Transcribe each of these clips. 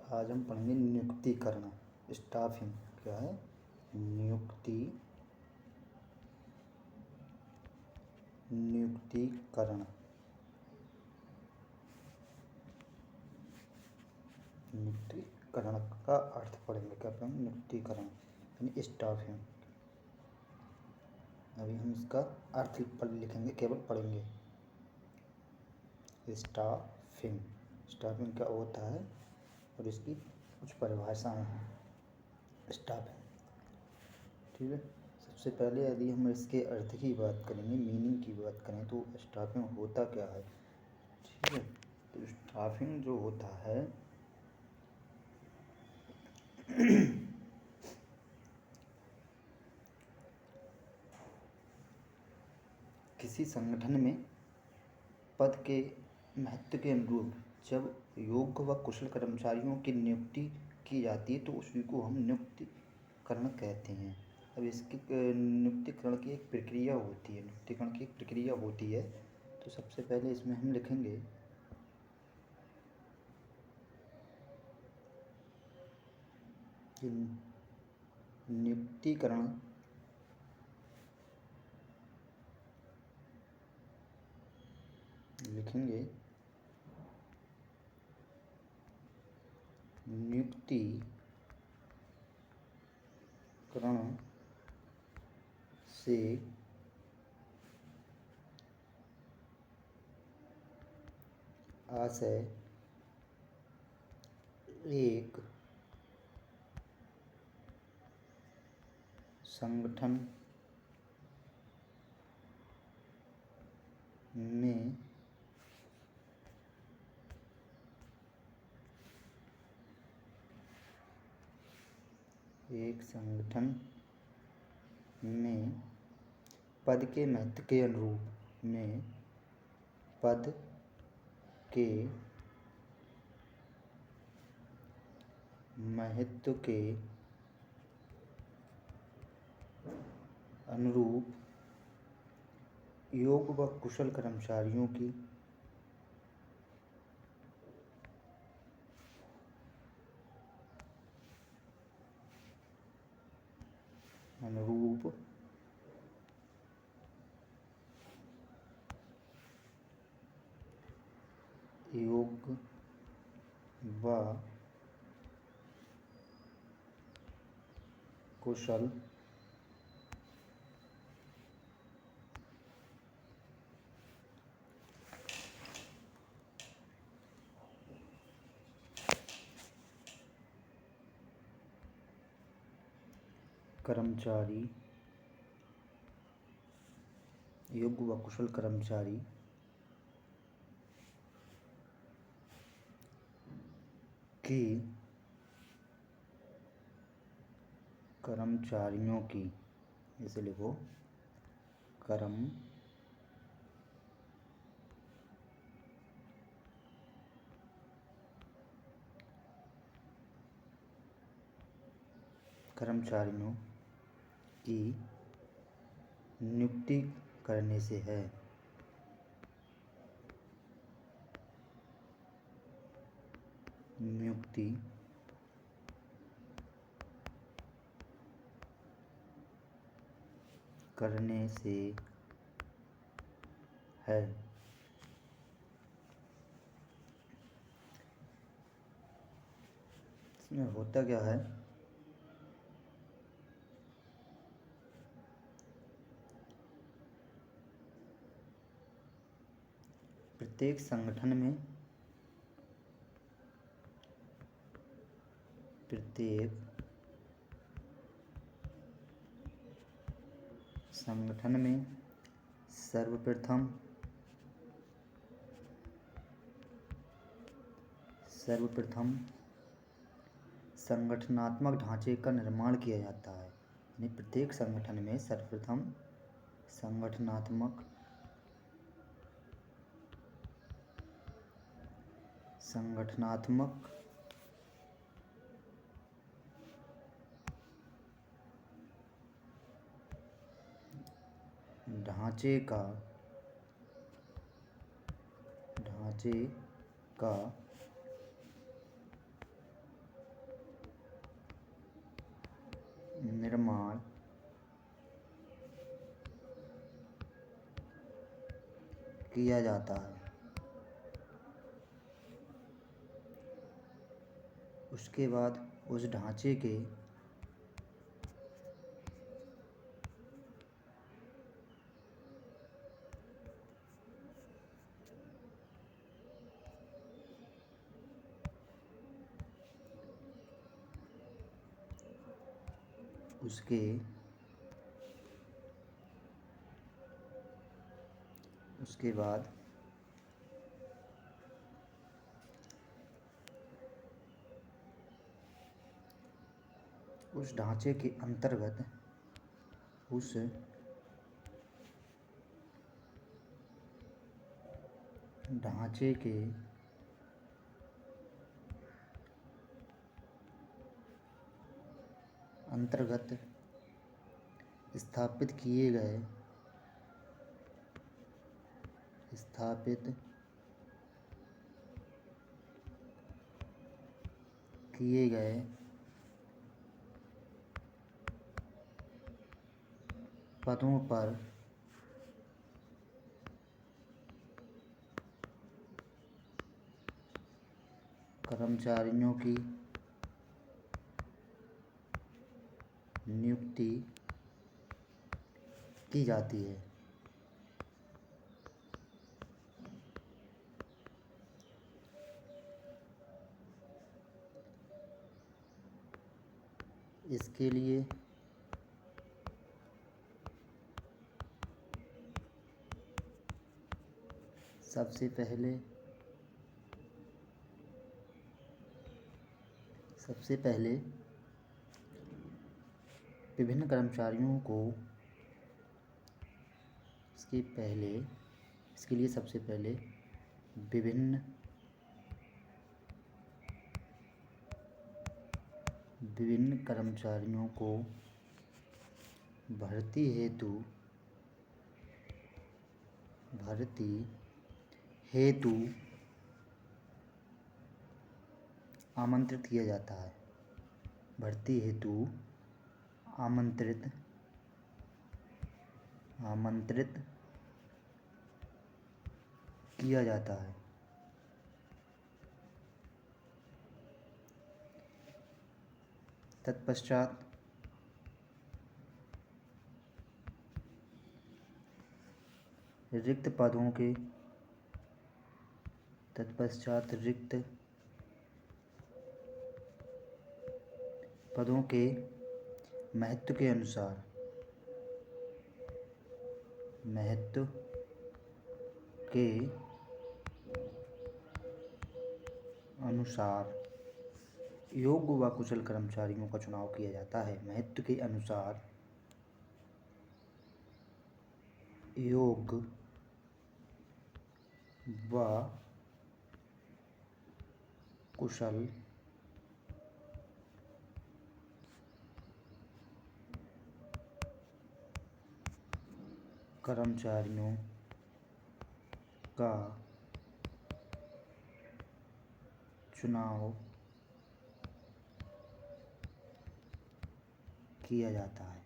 आज हम पढ़ेंगे नियुक्तिकरण, स्टाफिंग। क्या है? नियुक्तिकरण। नियुक्तिकरण का अर्थ पढ़ेंगे। क्या पढ़ेंगे? नियुक्तिकरण यानी स्टाफिंग। अभी हम इसका अर्थ लिखेंगे, केवल पढ़ेंगे। स्टाफिंग, स्टाफिंग क्या होता है और इसकी कुछ परिभाषाएं हैं। स्टाफिंग, ठीक है। सबसे पहले यदि हम इसके अर्थ की बात करेंगे, मीनिंग की बात करें, तो स्टाफिंग होता क्या है, ठीक है। तो स्टाफिंग जो होता है किसी संगठन में पद के महत्व के अनुरूप जब योग्य व कुशल कर्मचारियों की नियुक्ति की जाती है तो उसी को हम नियुक्तिकरण कहते हैं। अब इसकी नियुक्तिकरण की एक प्रक्रिया होती है। नियुक्तिकरण की एक प्रक्रिया होती है, तो सबसे पहले इसमें हम लिखेंगे कि नियुक्तिकरण लिखेंगे नियुक्तिकरण से आशय एक संगठन में पद के महत्व के अनुरूप पद के महत्व के अनुरूप योग्य व कुशल कर्मचारियों की योग्य व कुशल कर्मचारी कर्मचारियों की इसे लिखो कर्मचारियों की नियुक्ति करने से है। नियुक्ति करने से है। इसमें होता क्या है, प्रत्येक संगठन में सर्वप्रथम संगठनात्मक ढांचे का निर्माण किया जाता है। यानी प्रत्येक संगठन में सर्वप्रथम संगठनात्मक ढांचे का निर्माण किया जाता है। उसके बाद उस ढांचे के उसके बाद उस ढांचे के अंतर्गत उस ढांचे के अंतर्गत स्थापित किए गए पदों पर कर्मचारियों की नियुक्ति की जाती है। इसके लिए सबसे पहले विभिन्न कर्मचारियों को इसके लिए सबसे पहले विभिन्न कर्मचारियों को भर्ती हेतु आमंत्रित किया जाता है। भर्ती हेतु आमंत्रित किया जाता है। तत्पश्चात रिक्त पदों के महत्व के अनुसार योग्य व कुशल कर्मचारियों का चुनाव किया जाता है। महत्व के अनुसार योग्य व कुशल कर्मचारियों का चुनाव किया जाता है।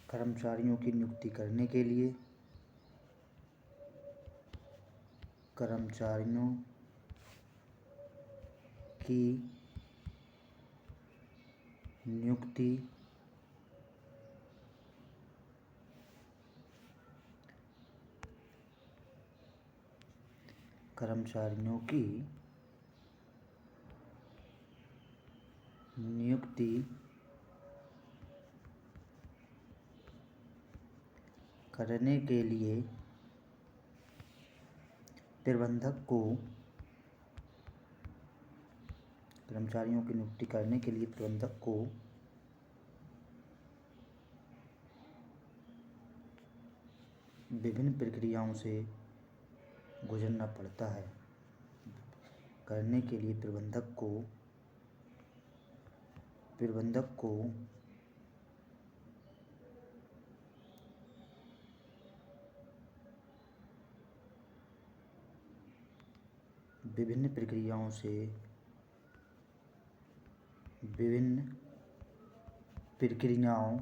कर्मचारियों की नियुक्ति करने के लिए कर्मचारियों की नियुक्ति करने के लिए प्रबंधक को विभिन्न प्रक्रियाओं से गुजरना पड़ता है। करने के लिए प्रबंधक को विभिन्न प्रक्रियाओं से विभिन्न प्रक्रियाओं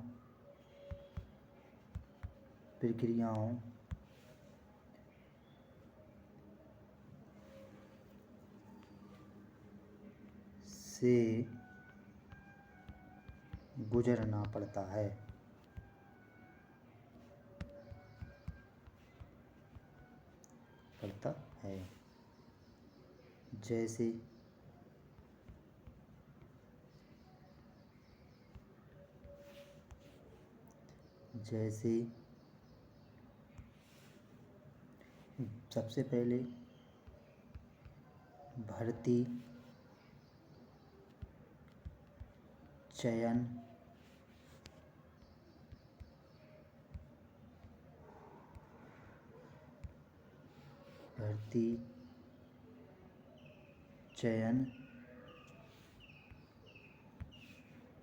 प्रक्रियाओं से गुजरना पड़ता है। जैसे सबसे पहले भर्ती, चयन,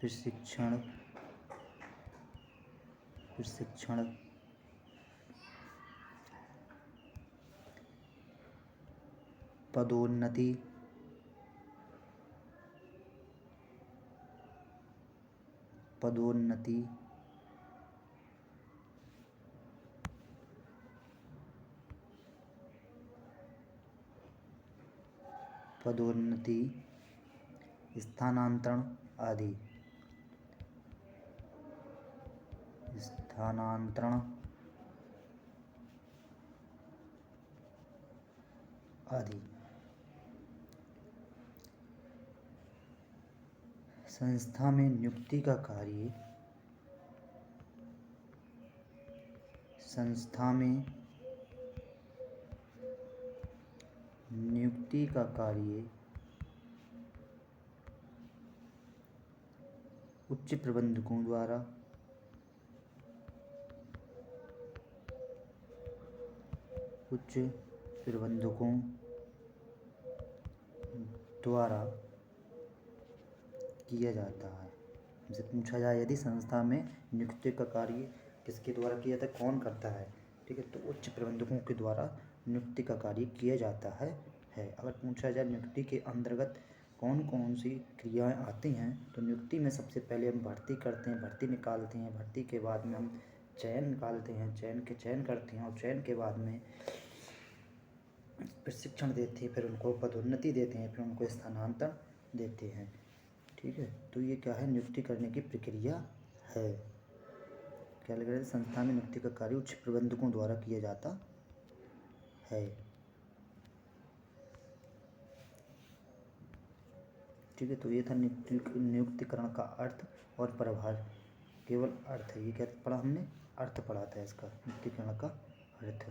प्रशिक्षण, पदोन्नति, स्थानांतरण आदि। संस्था में नियुक्ति का कार्य उच्च प्रबंधकों द्वारा किया जाता है। हमसे पूछा जाए यदि संस्था में नियुक्ति का कार्य किसके द्वारा किया जाता है, कौन करता है, ठीक है, तो उच्च प्रबंधकों के द्वारा नियुक्ति का कार्य किया जाता है। अगर पूछा जाए नियुक्ति के अंतर्गत कौन कौन सी क्रियाएं आती हैं, तो नियुक्ति में सबसे पहले हम भर्ती करते हैं, भर्ती निकालते हैं, भर्ती के बाद में हम चयन निकालते हैं, चयन करते हैं, और चयन के बाद में प्रशिक्षण देते हैं, फिर उनको पदोन्नति देते हैं, फिर उनको स्थानांतरण देते हैं। ठीक है, तो ये क्या है, नियुक्ति करने की प्रक्रिया है। क्या लग रहा है, संस्था में नियुक्ति का कार्य उच्च प्रबंधकों द्वारा किया जाता है। ठीक है, तो ये था नियुक्तिकरण का अर्थ और प्रभार। केवल अर्थ है, ये क्या पढ़ा हमने, अर्थ पढ़ा था इसका, नियुक्तिकरण का अर्थ।